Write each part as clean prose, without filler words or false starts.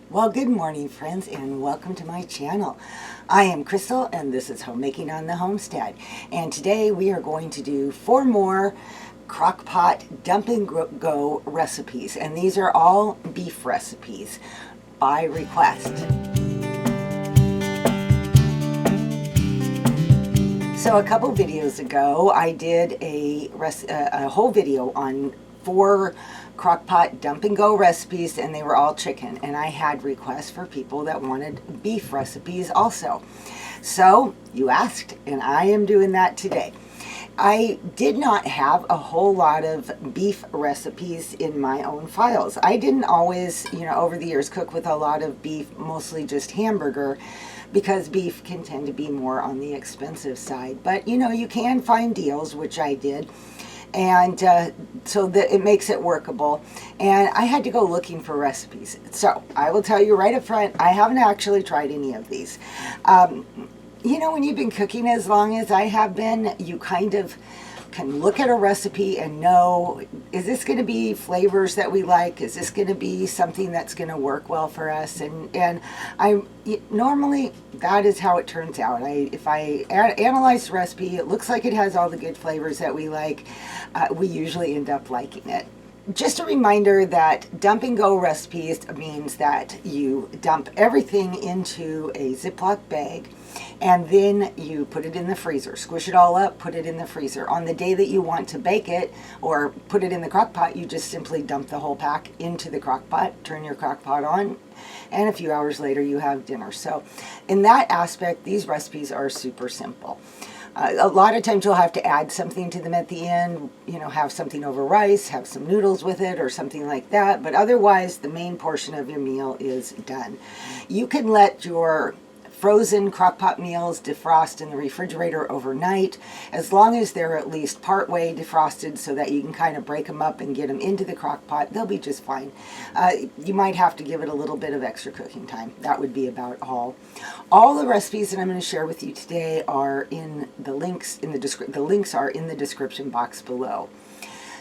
Well, good morning, friends, and welcome to my channel. I am Crystal, and this is Homemaking on the Homestead. And today we are going to do 4 more Crockpot dump and go recipes. And these are all beef recipes by request. So a couple videos ago, I did a whole video on 4 Crockpot dump and go recipes, and they were all chicken, and I had requests for people that wanted beef recipes also. So you asked, and I am doing that today. I did not have a whole lot of beef recipes in my own files. I didn't always, over the years cook with a lot of beef, mostly just hamburger, because beef can tend to be more on the expensive side. But you can find deals, which I did. And so that it makes it workable. And I had to go looking for recipes. So I will tell you right up front, I haven't actually tried any of these. When you've been cooking as long as I have been, you kind of can look at a recipe and know, is this going to be flavors that we like? Is this going to be something that's going to work well for us? And normally that is how it turns out. If I analyze the recipe, it looks like it has all the good flavors that we like. We usually end up liking it. Just a reminder that dump and go recipes means that you dump everything into a Ziploc bag, and then you put it in the freezer. Squish it all up, put it in the freezer. On the day that you want to bake it or put it in the crock pot, you just simply dump the whole pack into the crock pot, turn your crock pot on, and a few hours later you have dinner. So in that aspect, these recipes are super simple. A lot of times you'll have to add something to them at the end, have something over rice, have some noodles with it or something like that. But otherwise, the main portion of your meal is done. You can let your frozen crockpot meals defrost in the refrigerator overnight, as long as they're at least partway defrosted so that you can kind of break them up and get them into the crockpot. They'll be just fine. You might have to give it a little bit of extra cooking time. That would be about all. All the recipes that I'm going to share with you today are in the links in the links are in the description box below.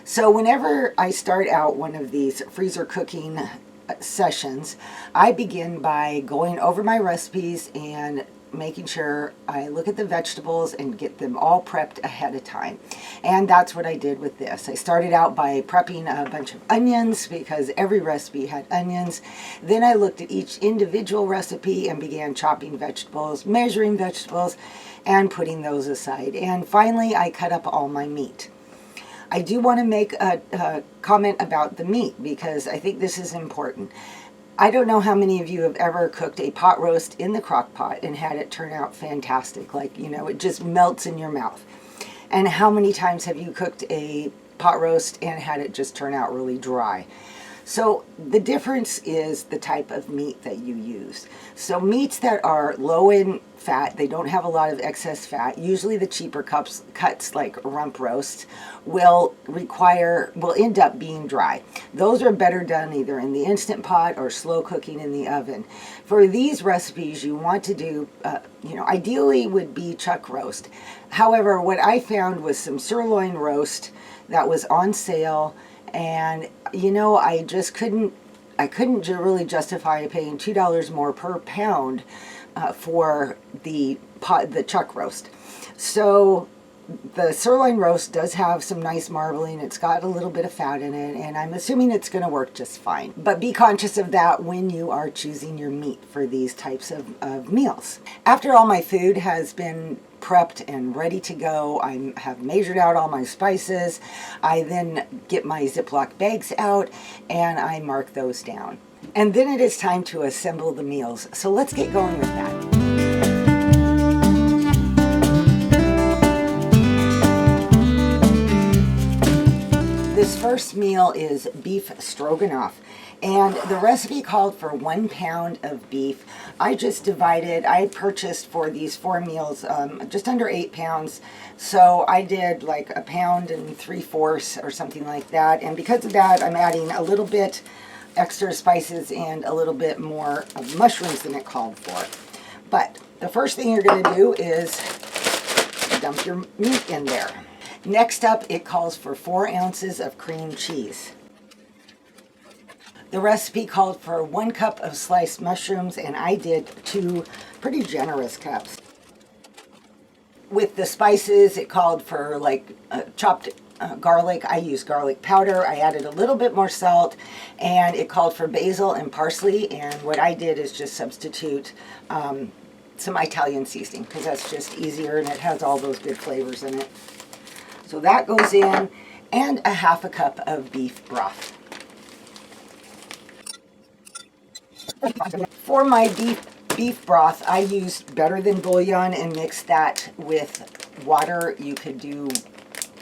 So whenever I start out one of these freezer cooking sessions, I begin by going over my recipes and making sure I look at the vegetables and get them all prepped ahead of time. And that's what I did with this. I started out by prepping a bunch of onions because every recipe had onions. Then I looked at each individual recipe and began chopping vegetables, measuring vegetables, and putting those aside. And finally, I cut up all my meat. I do want to make a comment about the meat because I think this is important. I don't know how many of you have ever cooked a pot roast in the crock pot and had it turn out fantastic, like, it just melts in your mouth. And how many times have you cooked a pot roast and had it just turn out really dry? So the difference is the type of meat that you use. So meats that are low in fat, they don't have a lot of excess fat, usually the cheaper cuts like rump roast will end up being dry. Those are better done either in the Instant Pot or slow cooking in the oven. For these recipes, you want to do, ideally would be chuck roast. However, what I found was some sirloin roast that was on sale, and I just couldn't really justify paying $2 more per pound for the chuck roast. So the sirloin roast does have some nice marbling. It's got a little bit of fat in it, and I'm assuming it's going to work just fine. But be conscious of that when you are choosing your meat for these types of meals. After all my food has been prepped and ready to go, I have measured out all my spices. I then get my Ziploc bags out and I mark those down. And then it is time to assemble the meals. So let's get going with that. This first meal is beef stroganoff, and the recipe called for 1 pound of beef. I purchased for these 4 meals just under 8 pounds, so I did like 1 3/4 pounds or something like that. And because of that, I'm adding a little bit extra spices and a little bit more of mushrooms than it called for. But the first thing you're going to do is dump your meat in there. Next up, it calls for 4 ounces of cream cheese. The recipe called for 1 cup of sliced mushrooms, and I did 2 pretty generous cups. With the spices, it called for like chopped garlic. I used garlic powder. I added a little bit more salt, and it called for basil and parsley. And what I did is just substitute some Italian seasoning, because that's just easier and it has all those good flavors in it. So that goes in, and a 1/2 cup of beef broth. For my beef broth, I used better than bouillon and mixed that with water. You could do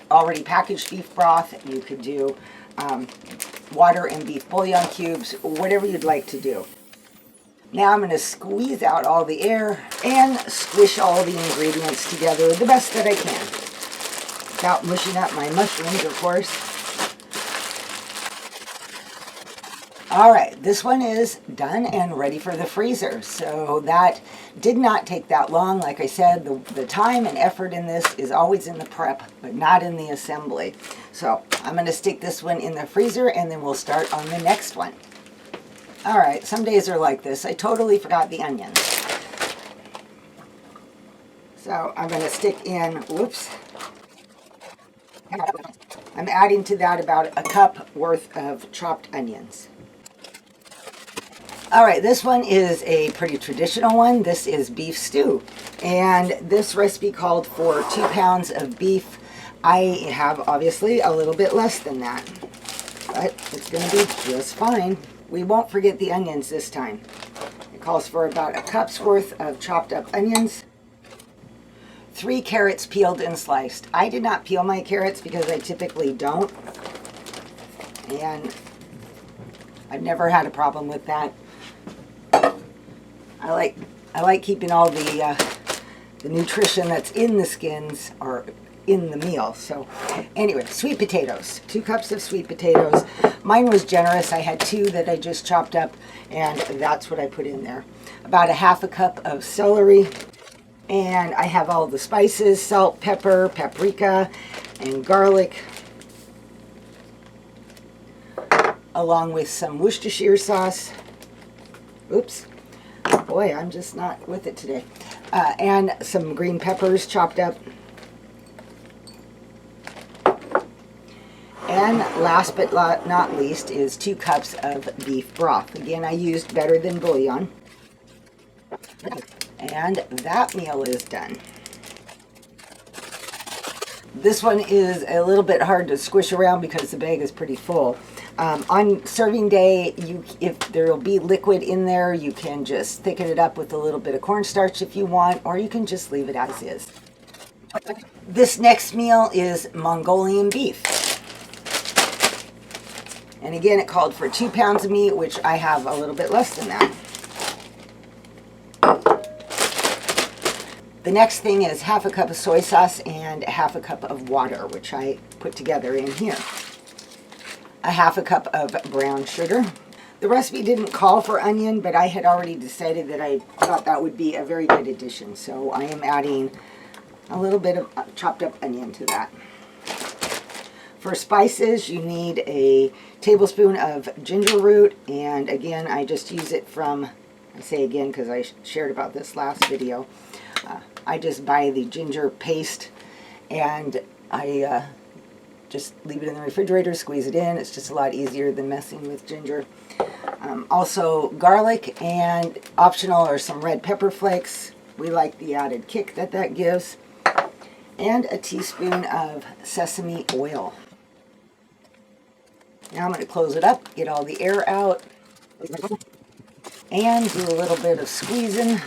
already packaged beef broth. You could do water and beef bouillon cubes, whatever you'd like to do. Now I'm going to squeeze out all the air and squish all the ingredients together the best that I can, without mushing up my mushrooms, of course. All right, this one is done and ready for the freezer. So that did not take that long. Like I said, the time and effort in this is always in the prep, but not in the assembly. So I'm going to stick this one in the freezer, and then we'll start on the next one. All right, some days are like this. I totally forgot the onions. So I'm going to stick in, whoops. I'm adding to that about a cup worth of chopped onions. All right, this one is a pretty traditional one. This is beef stew. And this recipe called for 2 pounds of beef. I have obviously a little bit less than that, but it's going to be just fine. We won't forget the onions this time. It calls for about a cup's worth of chopped up onions. 3 carrots peeled and sliced. I did not peel my carrots because I typically don't. And I've never had a problem with that. I like keeping all the nutrition that's in the skins or in the meal. So anyway, sweet potatoes. 2 cups of sweet potatoes. Mine was generous. I had 2 that I just chopped up, and that's what I put in there. About a 1/2 cup of celery. And I have all the spices, salt, pepper, paprika, and garlic, along with some Worcestershire sauce. Oops. Boy, I'm just not with it today. And some green peppers chopped up. And last but not least is 2 cups of beef broth. Again, I used better than bouillon. And that meal is done. This one is a little bit hard to squish around because the bag is pretty full. On serving day, if there will be liquid in there, you can just thicken it up with a little bit of cornstarch if you want, or you can just leave it as is. This next meal is Mongolian beef. And again, it called for 2 pounds of meat, which I have a little bit less than that. The next thing is 1/2 cup of soy sauce and 1/2 cup of water, which I put together in here. A 1/2 cup of brown sugar. The recipe didn't call for onion, but I had already decided that I thought that would be a very good addition. So I am adding a little bit of chopped up onion to that. For spices, you need a tablespoon of ginger root, and again, I just use it from, I say again because I shared about this last video, I just buy the ginger paste, and I just leave it in the refrigerator, squeeze it in. It's just a lot easier than messing with ginger. Also garlic, and optional are some red pepper flakes. We like the added kick that that gives. And a teaspoon of sesame oil. Now I'm going to close it up, get all the air out, and do a little bit of squeezing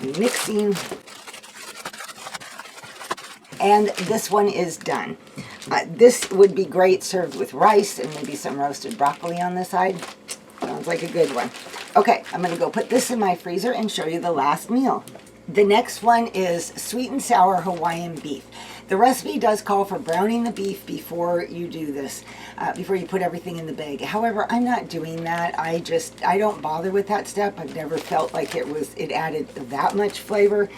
and mixing. And this one is done. This would be great served with rice and maybe some roasted broccoli on the side. Sounds like a good one. Okay, I'm going to go put this in my freezer and show you the last meal. The next one is sweet and sour Hawaiian beef. The recipe does call for browning the beef before you do this, before you put everything in the bag. However, I'm not doing that. I don't bother with that step. I've never felt like it added that much flavor.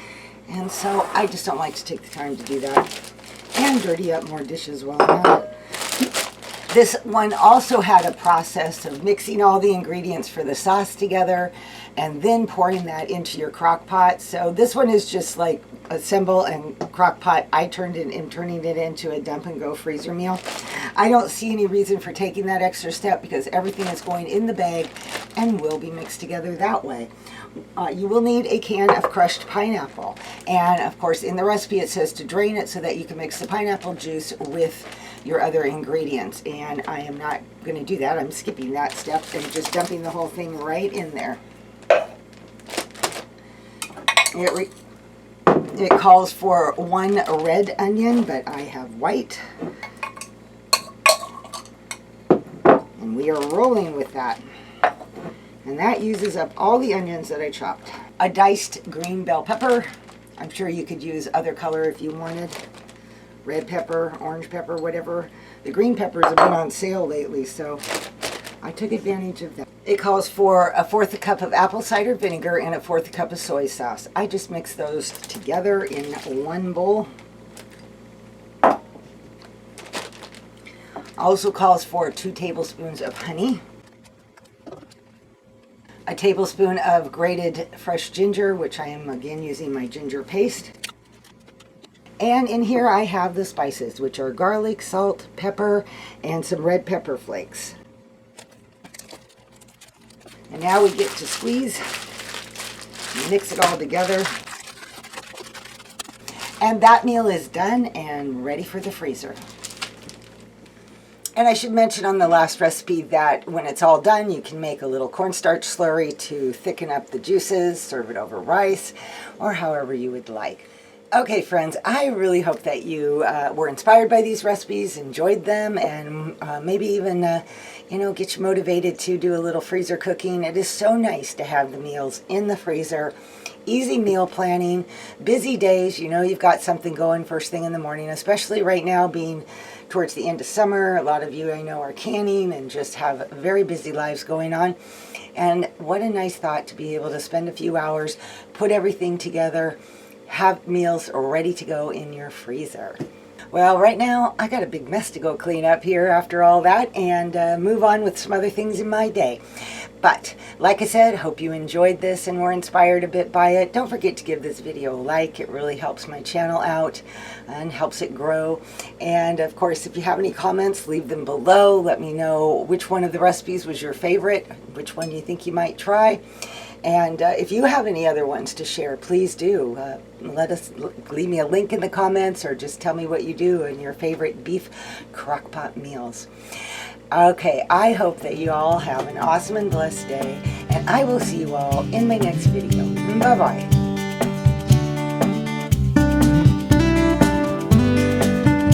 And so I just don't like to take the time to do that and dirty up more dishes while I'm at it. This one also had a process of mixing all the ingredients for the sauce together and then pouring that into your crock pot. So this one is just like assemble and crock pot. I'm turning it into a dump and go freezer meal. I don't see any reason for taking that extra step because everything is going in the bag and will be mixed together that way. You will need a can of crushed pineapple, and of course in the recipe it says to drain it so that you can mix the pineapple juice with your other ingredients, and I am not going to do that. I'm skipping that step and just dumping the whole thing right in there. It calls for 1 red onion, but I have white, and we are rolling with that. And that uses up all the onions that I chopped. A diced green bell pepper. I'm sure you could use other color if you wanted. Red pepper, orange pepper, whatever. The green peppers have been on sale lately, so I took advantage of that. It calls for 1/4 cup of apple cider vinegar and 1/4 cup of soy sauce. I just mix those together in one bowl. Also calls for 2 tablespoons of honey. A tablespoon of grated fresh ginger, which I am again using my ginger paste. And in here I have the spices, which are garlic, salt, pepper, and some red pepper flakes. And now we get to squeeze, mix it all together. And that meal is done and ready for the freezer. And I should mention on the last recipe that when it's all done, you can make a little cornstarch slurry to thicken up the juices, serve it over rice, or however you would like. Okay, friends, I really hope that you were inspired by these recipes, enjoyed them, and maybe even, get you motivated to do a little freezer cooking. It is so nice to have the meals in the freezer. Easy meal planning, busy days, you've got something going first thing in the morning, especially right now being towards the end of summer. A lot of you I know are canning and just have very busy lives going on. And what a nice thought to be able to spend a few hours, put everything together, have meals ready to go in your freezer. Well, right now I got a big mess to go clean up here after all that and move on with some other things in my day. But like I said, hope you enjoyed this and were inspired a bit by it. Don't forget to give this video a like. It really helps my channel out and helps it grow. And of course, if you have any comments, leave them below. Let me know which one of the recipes was your favorite, which one you think you might try. And if you have any other ones to share, please do. Leave me a link in the comments or just tell me what you do in your favorite beef crockpot meals. Okay, I hope that you all have an awesome and blessed day, and I will see you all in my next video. Bye-bye.